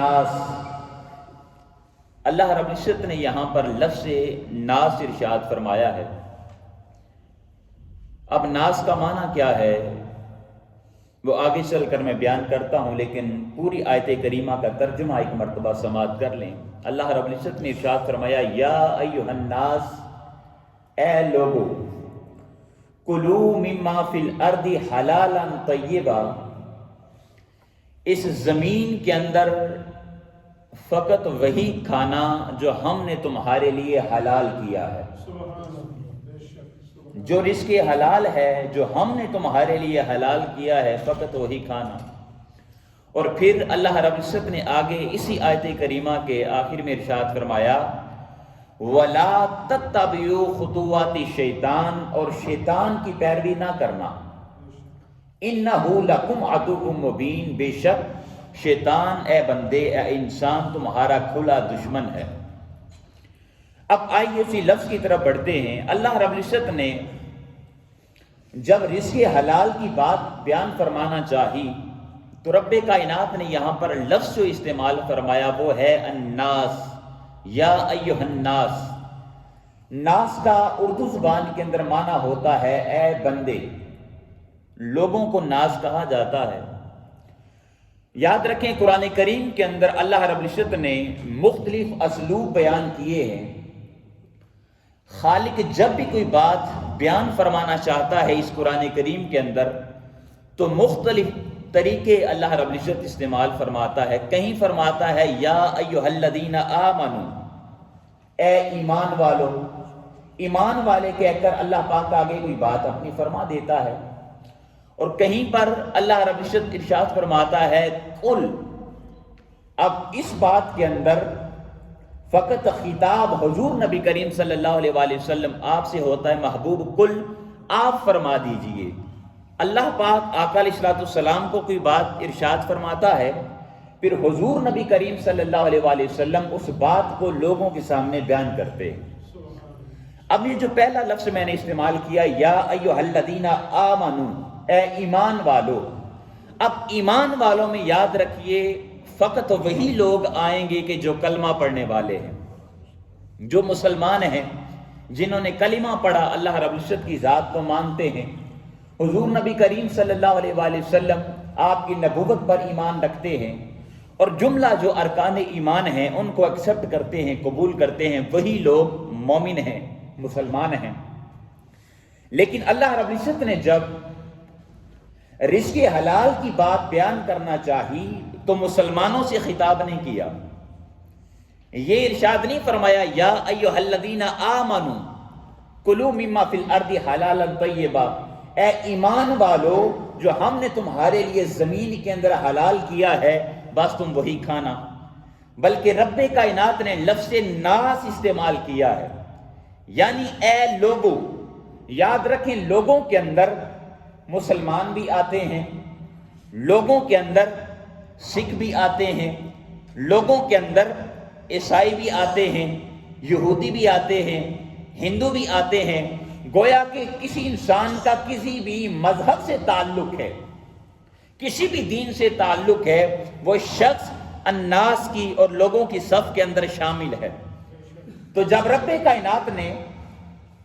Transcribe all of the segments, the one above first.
ناس، اللہ رب العزت نے یہاں پر لفظ ناس ارشاد فرمایا ہے۔ اب ناس کا معنی کیا ہے وہ آگے چل کر میں بیان کرتا ہوں، لیکن پوری آیت کریمہ کا ترجمہ ایک مرتبہ سماعت کر لیں۔ اللہ رب العزت نے ارشاد فرمایا، یا ایھا الناس، اے لوگو، کلوا مما فی الارض حلالا طیبا، اس زمین کے اندر فقط وہی کھانا جو ہم نے تمہارے لیے حلال کیا ہے، جو رزق حلال ہے جو ہم نے تمہارے لیے حلال کیا ہے، فقط وہی کھانا۔ اور پھر اللہ رب العزت نے آگے اسی آیت کریمہ کے آخر میں ارشاد فرمایا، وَلَا تَتَّبِعُوا خُطُوَاتِ الشَّيْطَانِ، اور شیطان کی پیروی نہ کرنا، إِنَّهُ لَكُمْ عَدُوٌّ مُبِينٌ، بے شک شیطان اے بندے، اے انسان، تمہارا کھلا دشمن ہے۔ اب آئیے اسی لفظ کی طرف بڑھتے ہیں۔ اللہ رب العزت نے جب رزق حلال کی بات بیان فرمانا چاہی تو رب کائنات نے یہاں پر لفظ جو استعمال فرمایا وہ ہے الناس، یا ایھا الناس۔ ناس کا اردو زبان کے اندر معنی ہوتا ہے اے بندے، لوگوں کو ناس کہا جاتا ہے۔ یاد رکھیں قرآن کریم کے اندر اللہ رب العزت نے مختلف اسلوب بیان کیے ہیں۔ خالق جب بھی کوئی بات بیان فرمانا چاہتا ہے اس قرآن کریم کے اندر تو مختلف طریقے اللہ رب العزت استعمال فرماتا ہے۔ کہیں فرماتا ہے یا ایھا الذین آمنوا، اے ایمان والو، ایمان والے کہہ کر اللہ پاک آگے کوئی بات اپنی فرما دیتا ہے۔ اور کہیں پر اللہ رب العزت ارشاد فرماتا ہے قل۔ اب اس بات کے اندر فقط خطاب حضور نبی کریم صلی اللہ علیہ وآلہ وسلم آپ سے ہوتا ہے، محبوب قل، آپ فرما دیجئے۔ اللہ پاک آقا علیہ الصلوۃ والسلام کو کوئی بات ارشاد فرماتا ہے، پھر حضور نبی کریم صلی اللہ علیہ وآلہ وسلم اس بات کو لوگوں کے سامنے بیان کرتے ہیں۔ اب یہ جو پہلا لفظ میں نے استعمال کیا، یا ایھا الذین آمنوا، اے ایمان والو، اب ایمان والوں میں یاد رکھیے فقط وہی لوگ آئیں گے کہ جو کلمہ پڑھنے والے ہیں، جو مسلمان ہیں، جنہوں نے کلمہ پڑھا، اللہ رب العزت کی ذات کو مانتے ہیں، حضور نبی کریم صلی اللہ علیہ وآلہ وسلم آپ کی نبوت پر ایمان رکھتے ہیں، اور جملہ جو ارکان ایمان ہیں ان کو ایکسپٹ کرتے ہیں، قبول کرتے ہیں، وہی لوگ مومن ہیں، مسلمان ہیں۔ لیکن اللہ رب العزت نے جب رزق حلال کی بات بیان کرنا چاہی تو مسلمانوں سے خطاب نہیں کیا، یہ ارشاد نہیں فرمایا یا ایھا الذین آمنوا کلوا مما فی الارض حلالا طیبا، اے ایمان والو جو ہم نے تمہارے لیے زمین کے اندر حلال کیا ہے بس تم وہی کھانا، بلکہ رب کائنات نے لفظ ناس استعمال کیا ہے، یعنی اے لوگو۔ یاد رکھیں لوگوں کے اندر مسلمان بھی آتے ہیں، لوگوں کے اندر سکھ بھی آتے ہیں، لوگوں کے اندر عیسائی بھی آتے ہیں، یہودی بھی آتے ہیں، ہندو بھی آتے ہیں۔ گویا کہ کسی انسان کا کسی بھی مذہب سے تعلق ہے، کسی بھی دین سے تعلق ہے، وہ شخص الناس کی اور لوگوں کی صف کے اندر شامل ہے۔ تو جب رب کائنات نے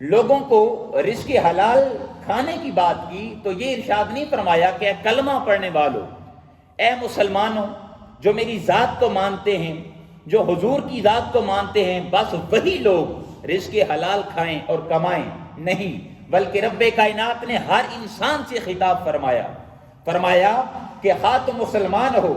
لوگوں کو رزق حلال کھانے کی بات کی تو یہ ارشاد نہیں فرمایا کہ اے کلمہ پڑھنے والوں، اے مسلمانوں جو میری ذات کو مانتے ہیں، جو حضور کی ذات کو مانتے ہیں، بس وہی لوگ رزق حلال کھائیں اور کمائیں، نہیں، بلکہ رب کائنات نے ہر انسان سے خطاب فرمایا کہ خواہ تم مسلمان ہو،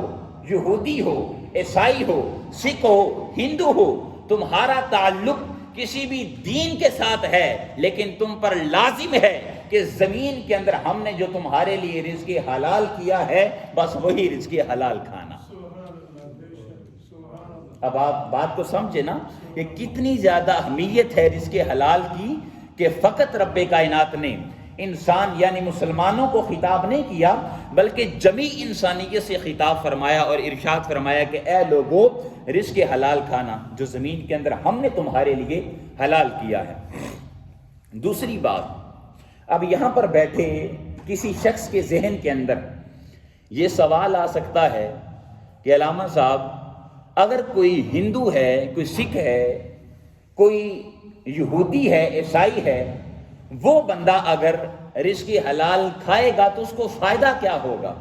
یہودی ہو، عیسائی ہو، سکھ ہو، ہندو ہو، تمہارا تعلق کسی بھی دین کے ساتھ ہے، لیکن تم پر لازم ہے کہ زمین کے اندر ہم نے جو تمہارے لیے رزق حلال کیا ہے بس وہی رزق حلال کھانا۔ اب آپ بات کو سمجھے نا کہ کتنی زیادہ اہمیت ہے رزق حلال کی، کہ فقط رب کائنات نے انسان یعنی مسلمانوں کو خطاب نہیں کیا بلکہ جمیع انسانیت سے خطاب فرمایا اور ارشاد فرمایا کہ اے لوگو رزق حلال کھانا جو زمین کے اندر ہم نے تمہارے لیے حلال کیا ہے۔ دوسری بات، اب یہاں پر بیٹھے کسی شخص کے ذہن کے اندر یہ سوال آ سکتا ہے کہ علامہ صاحب اگر کوئی ہندو ہے، کوئی سکھ ہے، کوئی یہودی ہے، عیسائی ہے، وہ بندہ اگر رزق حلال کھائے گا تو اس کو فائدہ کیا ہوگا؟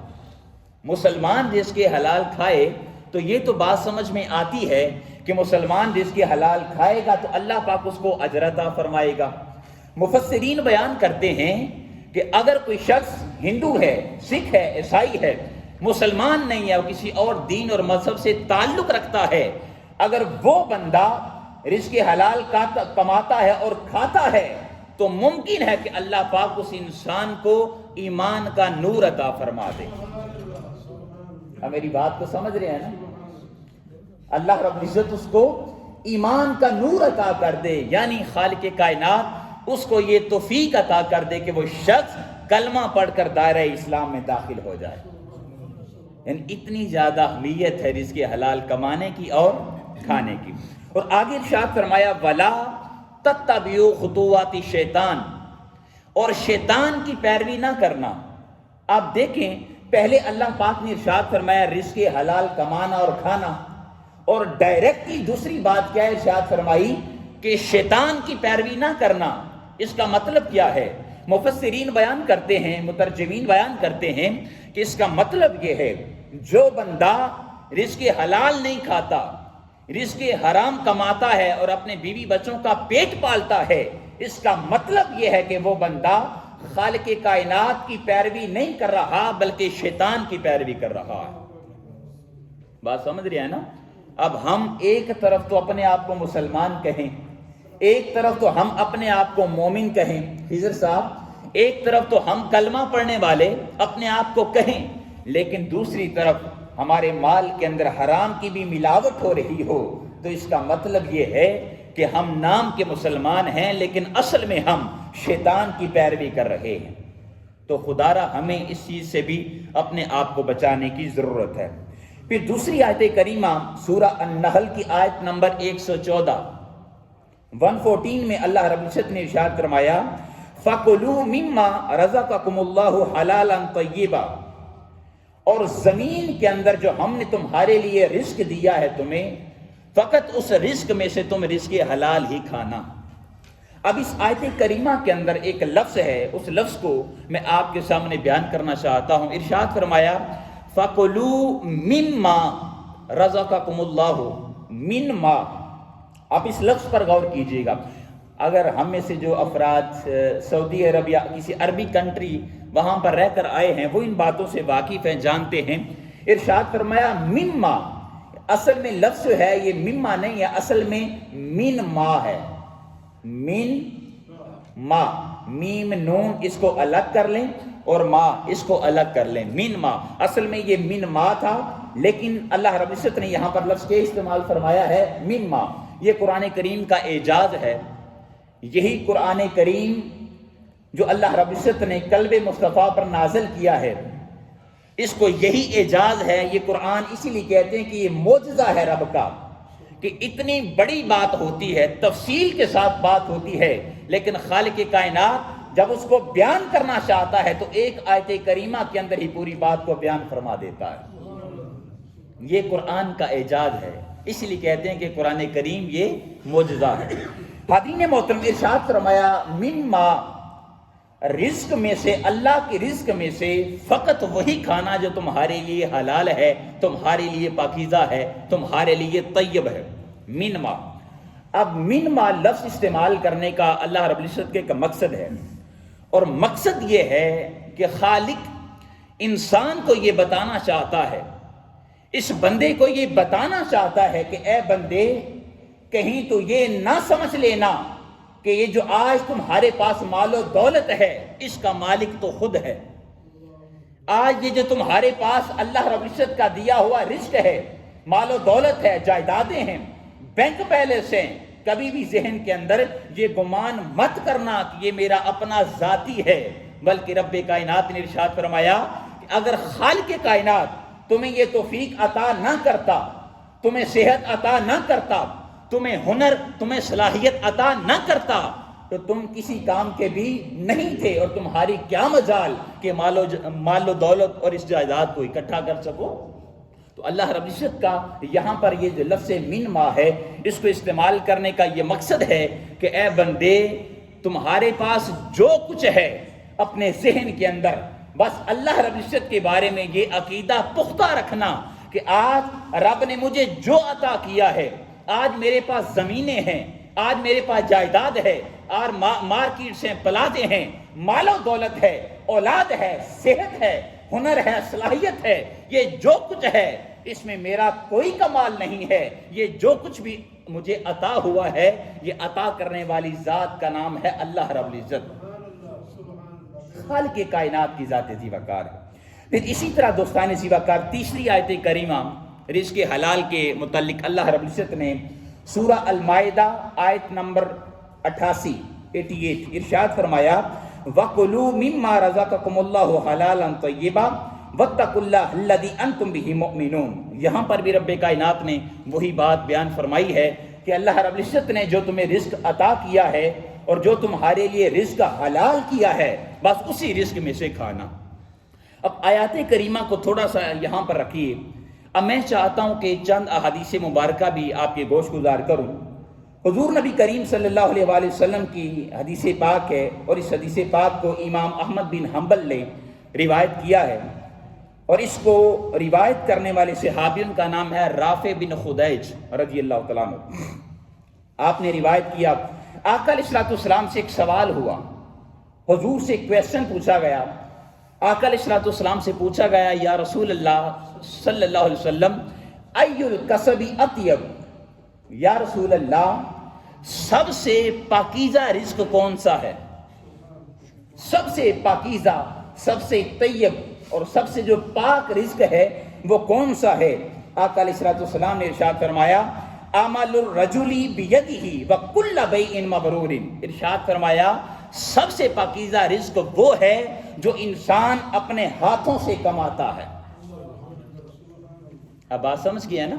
مسلمان رزق حلال کھائے تو یہ تو بات سمجھ میں آتی ہے کہ مسلمان رزق حلال کھائے گا تو اللہ پاک اس کو اجر عطا فرمائے گا۔ مفسرین بیان کرتے ہیں کہ اگر کوئی شخص ہندو ہے، سکھ ہے، عیسائی ہے، مسلمان نہیں ہے اور کسی اور دین اور مذہب سے تعلق رکھتا ہے، اگر وہ بندہ رزق حلال کماتا ہے اور کھاتا ہے تو ممکن ہے کہ اللہ پاک اس انسان کو ایمان کا نور عطا فرما دے۔ اب میری بات کو سمجھ رہے ہیں نا؟ اللہ رب العزت اس کو ایمان کا نور عطا کر دے، یعنی خالق کائنات اس کو یہ توفیق عطا کر دے کہ وہ شخص کلمہ پڑھ کر دائرہ اسلام میں داخل ہو جائے۔ یعنی اتنی زیادہ اہمیت ہے رزق حلال کمانے کی اور کھانے کی۔ اور آگے ارشاد فرمایا وَلَا تَتَّبِعُوا خُطُوَاتِ الشَّیطان، اور شیطان کی پیروی نہ کرنا۔ آپ دیکھیں پہلے اللہ پاک نے ارشاد فرمایا رزق حلال کمانا اور کھانا، اور ڈائریکٹلی دوسری بات کیا ہے ارشاد فرمائی کہ شیطان کی پیروی نہ کرنا۔ اس کا مطلب کیا ہے؟ مفسرین بیان کرتے ہیں، مترجمین بیان کرتے ہیں کہ اس کا مطلب یہ ہے جو بندہ رزق حلال نہیں کھاتا، رزق حرام کماتا ہے اور اپنے بیوی بچوں کا پیٹ پالتا ہے، اس کا مطلب یہ ہے کہ وہ بندہ خالق کائنات کی پیروی نہیں کر رہا بلکہ شیطان کی پیروی کر رہا ہے۔ بات سمجھ رہے ہیں نا؟ اب ہم ایک طرف تو اپنے آپ کو مسلمان کہیں، ایک طرف تو ہم اپنے آپ کو مومن کہیں، حضرت صاحب ایک طرف تو ہم کلمہ پڑھنے والے اپنے آپ کو کہیں، لیکن دوسری طرف ہمارے مال کے اندر حرام کی بھی ملاوٹ ہو رہی ہو، تو اس کا مطلب یہ ہے کہ ہم نام کے مسلمان ہیں لیکن اصل میں ہم شیطان کی پیروی کر رہے ہیں۔ تو خدارا ہمیں اس چیز سے بھی اپنے آپ کو بچانے کی ضرورت ہے۔ پھر دوسری آیت کریمہ سورہ النحل کی آیت نمبر 114 میں اللہ رب العزت نے ارشاد فرمایا فَكُلُوا مِمَّا رَزَقَكُمُ اللَّهُ حَلَالًا طَيِّبًا، اور زمین کے اندر جو ہم نے تمہارے لیے رزق دیا ہے تمہیں، فقط اس رزق میں سے تم رزق حلال ہی کھانا۔ اب اس آیت کریمہ کے اندر ایک لفظ ہے، اس لفظ کو میں آپ کے سامنے بیان کرنا چاہتا ہوں۔ ارشاد فرمایا فَكُلُوا مِمَّا رَزَقَكُمُ اللَّهُ مِنْ آپ اس لفظ پر غور کیجئے گا۔ اگر ہم میں سے جو افراد سعودی عرب یا کسی عربی کنٹری وہاں پر رہ کر آئے ہیں وہ ان باتوں سے واقف ہیں، جانتے ہیں۔ ارشاد فرمایا مما، اصل میں لفظ ہے یہ مما نہیں ہے، اصل میں من ما ہے، من ما، میم نون اس کو الگ کر لیں اور ما اس کو الگ کر لیں، من ما، اصل میں یہ من ما تھا، لیکن اللہ رب العزت نے یہاں پر لفظ کے استعمال فرمایا ہے من ما۔ یہ قرآن کریم کا اعجاز ہے، یہی قرآن کریم جو اللہ رب العزت نے قلب مصطفیٰ پر نازل کیا ہے، اس کو یہی اعجاز ہے۔ یہ قرآن اسی لیے کہتے ہیں کہ یہ معجزہ ہے رب کا، کہ اتنی بڑی بات ہوتی ہے، تفصیل کے ساتھ بات ہوتی ہے، لیکن خالق کائنات جب اس کو بیان کرنا چاہتا ہے تو ایک آیت کریمہ کے اندر ہی پوری بات کو بیان فرما دیتا ہے۔ یہ قرآن کا اعجاز ہے، اس لیے کہتے ہیں کہ قرآن کریم یہ معجزہ ہے۔ حاضرین محترم، ارشاد فرمایا مما، رزق میں سے، اللہ کے رزق میں سے فقط وہی کھانا جو تمہارے لیے حلال ہے، تمہارے لیے پاکیزہ ہے، تمہارے لیے طیب ہے۔ منما، اب منما لفظ استعمال کرنے کا اللہ رب العزت کے ایک مقصد ہے، اور مقصد یہ ہے کہ خالق انسان کو یہ بتانا چاہتا ہے، اس بندے کو یہ بتانا چاہتا ہے کہ اے بندے، کہیں تو یہ نہ سمجھ لینا کہ یہ جو آج تمہارے پاس مال و دولت ہے اس کا مالک تو خود ہے۔ آج یہ جو تمہارے پاس اللہ رب العزت کا دیا ہوا رزق ہے، مال و دولت ہے، جائیدادیں ہیں، بینک بیلنس ہیں، کبھی بھی ذہن کے اندر یہ گمان مت کرنا کہ یہ میرا اپنا ذاتی ہے، بلکہ رب کائنات نے ارشاد فرمایا کہ اگر خالق کائنات تمہیں یہ توفیق عطا نہ کرتا، تمہیں صحت عطا نہ کرتا، تمہیں ہنر، تمہیں صلاحیت عطا نہ کرتا، تو تم کسی کام کے بھی نہیں تھے، اور تمہاری کیا مجال کہ مال و دولت اور اس جائیداد کو اکٹھا کر سکو۔ تو اللہ رب العزت کا یہاں پر یہ جو لفظ من ما ہے، اس کو استعمال کرنے کا یہ مقصد ہے کہ اے بندے، تمہارے پاس جو کچھ ہے اپنے ذہن کے اندر، بس اللہ رب العزت کے بارے میں یہ عقیدہ پختہ رکھنا کہ آج رب نے مجھے جو عطا کیا ہے، آج میرے پاس زمینیں ہیں، آج میرے پاس جائیداد ہے، اور مارکیٹس ہیں، پلازے ہیں، مال و دولت ہے، اولاد ہے، صحت ہے، ہنر ہے، صلاحیت ہے، یہ جو کچھ ہے اس میں میرا کوئی کمال نہیں ہے، یہ جو کچھ بھی مجھے عطا ہوا ہے یہ عطا کرنے والی ذات کا نام ہے اللہ رب العزت، خالق کائنات کی ذات ذی وقار ہے۔ پھر اسی طرح دوستان ذی وقار تیسری آیت کریمہ رزق حلال کے متعلق اللہ رب العزت نے سورہ المائدہ آیت نمبر 88 ارشاد فرمایا وَقُلُوا مِمَّا رَزَقَكُمُ اللَّهُ حَلَالًا طَيِّبًا وَاتَّقُوا اللَّهَ الَّذِي أَنْتُمْ بِهِ مُؤْمِنُونَ۔ یہاں پر بھی رب کائنات نے وہی بات بیان فرمائی ہے کہ اللہ رب العزت نے جو تمہیں رزق عطا کیا ہے اور جو تمہارے لیے رزق حلال کیا ہے، بس اسی رزق میں سے کھانا۔ اب آیات کریمہ کو تھوڑا سا یہاں پر رکھیے، اب میں چاہتا ہوں کہ چند احادیث مبارکہ بھی آپ کے گوش گزار کروں۔ حضور نبی کریم صلی اللہ علیہ وآلہ وسلم کی حدیث پاک ہے، اور اس حدیث پاک کو امام احمد بن حنبل نے روایت کیا ہے، اور اس کو روایت کرنے والے صحابیوں کا نام ہے رافع بن خدیج رضی اللہ تعالیٰ عنہ۔ آپ نے روایت کیا، آقا علیہ السلام سے ایک سوال ہوا، حضور سے ایک کویسچن پوچھا گیا، آقا علیہ السلام سے پوچھا گیا یا رسول اللہ صلی اللہ علیہ وسلم ای الکسب اطیب، یا رسول اللہ سب سے پاکیزہ رزق کون سا ہے، سب سے پاکیزہ، سب سے طیب اور سب سے جو پاک رزق ہے وہ کون سا ہے؟ آقا علیہ السلام نے ارشاد فرمایا عمل الرجل بیدہ وکل بیع مبرور، ارشاد فرمایا سب سے پاکیزہ رزق وہ ہے جو انسان اپنے ہاتھوں سے کماتا ہے۔ اب بات سمجھ گیا نا،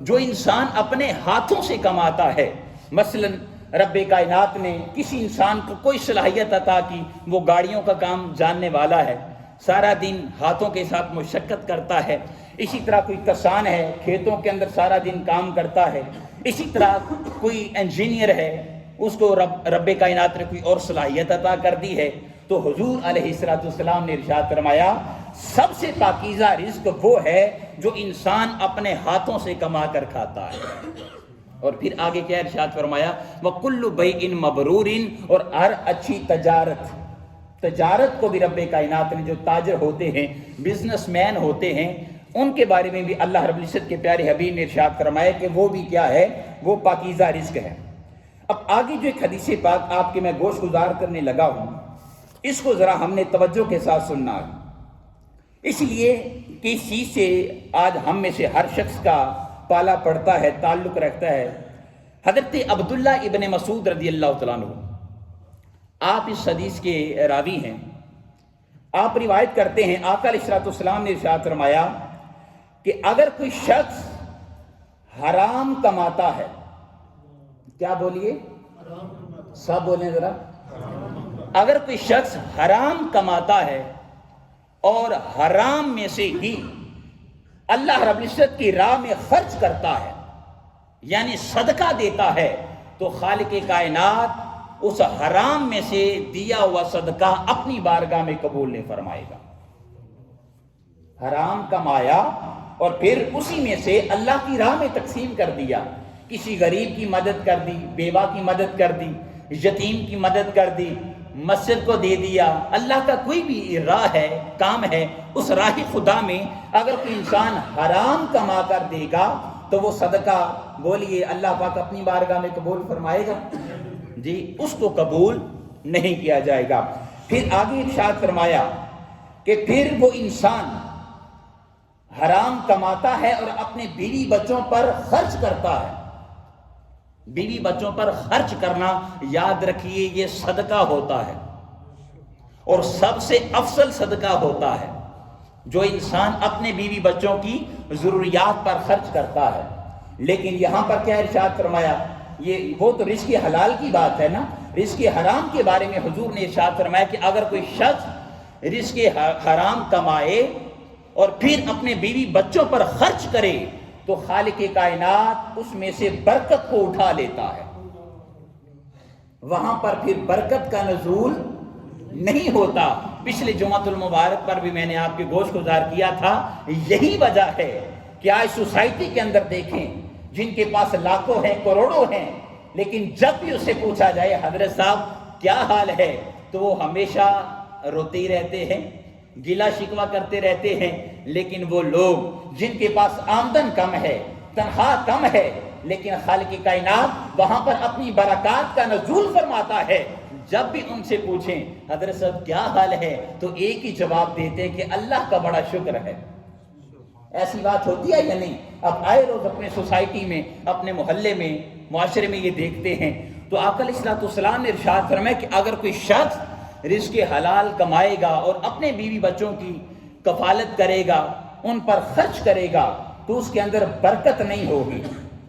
جو انسان اپنے ہاتھوں سے کماتا ہے، مثلا رب کائنات نے کسی انسان کو کوئی صلاحیت عطا کی، وہ گاڑیوں کا کام جاننے والا ہے، سارا دن ہاتھوں کے ساتھ مشقت کرتا ہے، اسی طرح کوئی کسان ہے، کھیتوں کے اندر سارا دن کام کرتا ہے، اسی طرح کوئی انجینئر ہے، اس کو رب کائنات نے کوئی اور صلاحیت عطا کر دی ہے، تو حضور علیہ السلام نے ارشاد فرمایا سب سے پاکیزہ رزق وہ ہے جو انسان اپنے ہاتھوں سے کما کر کھاتا ہے۔ اور پھر آگے کیا ارشاد فرمایا وَكُلُّ بَيْءٍ مَبْرُورٍ، اور ہر اچھی تجارت کو بھی رب کائنات نے جو تاجر ہوتے ہیں، بزنس مین ہوتے ہیں، ان کے بارے میں بھی اللہ رب العزت کے پیارے حبیب نے ارشاد فرمایا کہ وہ بھی کیا ہے، وہ پاکیزہ رزق ہے۔ اب آگے جو ایک حدیث پاک آپ کے میں گوش گزار کرنے لگا ہوں، اس کو ذرا ہم نے توجہ کے ساتھ سننا ہے، اس لیے کہ اس چیز سے آج ہم میں سے ہر شخص کا پالا پڑتا ہے، تعلق رکھتا ہے۔ حضرت عبداللہ ابن مسعود رضی اللہ تعالیٰ عنہ، آپ اس حدیث کے راوی ہیں، آپ روایت کرتے ہیں آقا علیہ السلام نے ارشاد فرمایا کہ اگر کوئی شخص حرام کماتا ہے، کیا بولیے، سب بولیں ذرا، اگر کوئی شخص حرام کماتا ہے اور حرام میں سے ہی اللہ رب العزت کی راہ میں خرچ کرتا ہے، یعنی صدقہ دیتا ہے، تو خالق کائنات اس حرام میں سے دیا ہوا صدقہ اپنی بارگاہ میں قبول نہیں فرمائے گا۔ حرام کمایا اور پھر اسی میں سے اللہ کی راہ میں تقسیم کر دیا، کسی غریب کی مدد کر دی، بیوہ کی مدد کر دی، یتیم کی مدد کر دی، مسجد کو دے دیا، اللہ کا کوئی بھی راہ ہے، کام ہے، اس راہ خدا میں اگر کوئی انسان حرام کما کر دے گا تو وہ صدقہ بولیے اللہ پاک اپنی بارگاہ میں قبول فرمائے گا؟ جی، اس کو قبول نہیں کیا جائے گا۔ پھر آگے ارشاد فرمایا کہ پھر وہ انسان حرام کماتا ہے اور اپنے بیوی بچوں پر خرچ کرتا ہے۔ بیوی بچوں پر خرچ کرنا یاد رکھیے یہ صدقہ ہوتا ہے، اور سب سے افضل صدقہ ہوتا ہے جو انسان اپنے بیوی بچوں کی ضروریات پر خرچ کرتا ہے۔ لیکن یہاں پر کیا ارشاد فرمایا، یہ وہ تو رزق حلال کی بات ہے نا، رزق حرام کے بارے میں حضور نے ارشاد فرمایا کہ اگر کوئی شخص رزق حرام کمائے اور پھر اپنے بیوی بچوں پر خرچ کرے تو خالق کائنات اس میں سے برکت کو اٹھا لیتا ہے، وہاں پر پھر برکت کا نزول نہیں ہوتا۔ پچھلے جمعۃ المبارک پر بھی میں نے آپ کے گوش گزار کیا تھا، یہی وجہ ہے کہ آج سوسائٹی کے اندر دیکھیں جن کے پاس لاکھوں ہیں، کروڑوں ہیں، لیکن جب بھی اسے پوچھا جائے حضرت صاحب کیا حال ہے تو وہ ہمیشہ روتے رہتے ہیں، گلا شکوہ کرتے رہتے ہیں۔ لیکن وہ لوگ جن کے پاس آمدن کم ہے، تنخواہ کم ہے، لیکن خالق کائنات وہاں پر اپنی برکات کا نزول فرماتا ہے، جب بھی ان سے پوچھیں حضرت صاحب کیا حال ہے تو ایک ہی جواب دیتے کہ اللہ کا بڑا شکر ہے۔ ایسی بات ہوتی ہے یا نہیں؟ اب آئے روز اپنے سوسائٹی میں، اپنے محلے میں، معاشرے میں یہ دیکھتے ہیں۔ تو آقا علیہ الصلوۃ والسلام نے ارشاد فرمایا کہ اگر کوئی شخص رزق حلال کمائے گا اور اپنے بیوی بچوں کی کفالت کرے گا، ان پر خرچ کرے گا تو اس کے اندر برکت نہیں ہوگی۔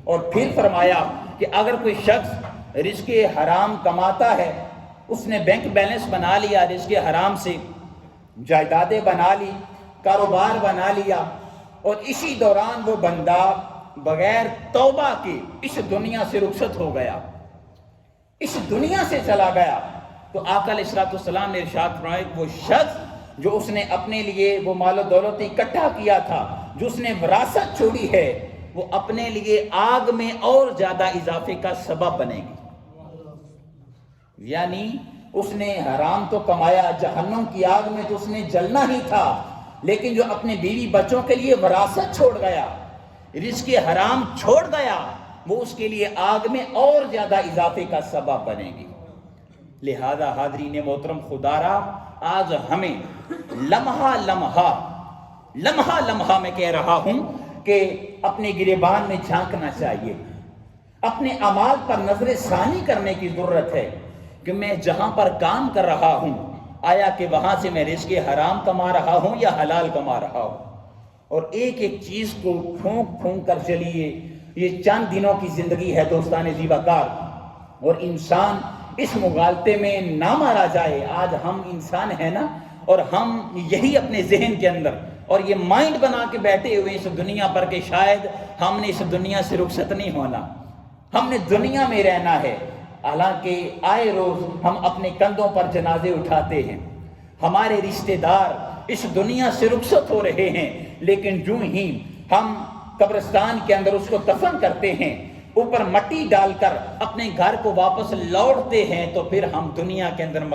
اور پھر فرمایا کہ اگر کوئی شخص رزق حرام کماتا ہے، اس نے بینک بیلنس بنا لیا رزق حرام سے، جائیدادیں بنا لی، کاروبار بنا لیا، اور اسی دوران وہ بندہ بغیر توبہ کے اس دنیا سے رخصت ہو گیا، اس دنیا سے چلا گیا، تو آقا علیہ الصلوۃ والسلام نے ارشاد فرمایا کہ وہ شخص جو اس نے اپنے لیے وہ مال و دولت اکٹھا کیا تھا، جو اس نے وراثت چھوڑی ہے، وہ اپنے لیے آگ میں اور زیادہ اضافے کا سبب بنے گی۔ یعنی اس نے حرام تو کمایا، جہنم کی آگ میں تو اس نے جلنا ہی تھا، لیکن جو اپنے بیوی بچوں کے لیے وراثت چھوڑ گیا، رزق حرام چھوڑ گیا، وہ اس کے لیے آگ میں اور زیادہ اضافے کا سبب بنے گی۔ لہذا حاضرین محترم خدا را، آج ہمیں لمحہ لمحہ میں کہہ رہا ہوں کہ اپنے گریبان میں جھانکنا چاہیے، اپنے اعمال پر نظر ثانی کرنے کی ضرورت ہے کہ میں جہاں پر کام کر رہا ہوں، آیا کہ وہاں سے میں رزق حرام کما رہا ہوں یا حلال کما رہا ہوں۔ اور ایک ایک چیز کو پھونک پھونک کر چلیے، یہ چند دنوں کی زندگی ہے دوستان زیبا کار، اور انسان اس مغالطے میں نہ مارا جائے۔ آج ہم انسان ہیں نا، اور ہم یہی اپنے ذہن کے اندر اور یہ مائنڈ بنا کے بیٹھے ہوئے اس دنیا پر کہ شاید ہم نے اس دنیا سے رخصت نہیں ہونا، ہم نے دنیا میں رہنا ہے۔ حالانکہ آئے روز ہم اپنے کندھوں پر جنازے اٹھاتے ہیں، ہمارے رشتہ دار اس دنیا سے رخصت ہو رہے ہیں، لیکن جو ہی ہم قبرستان کے اندر اس کو دفن کرتے ہیں، اوپر مٹی ڈال کر اپنے گھر کو واپس لوٹتے ہیں، تو پھر ہم دنیا کے اندر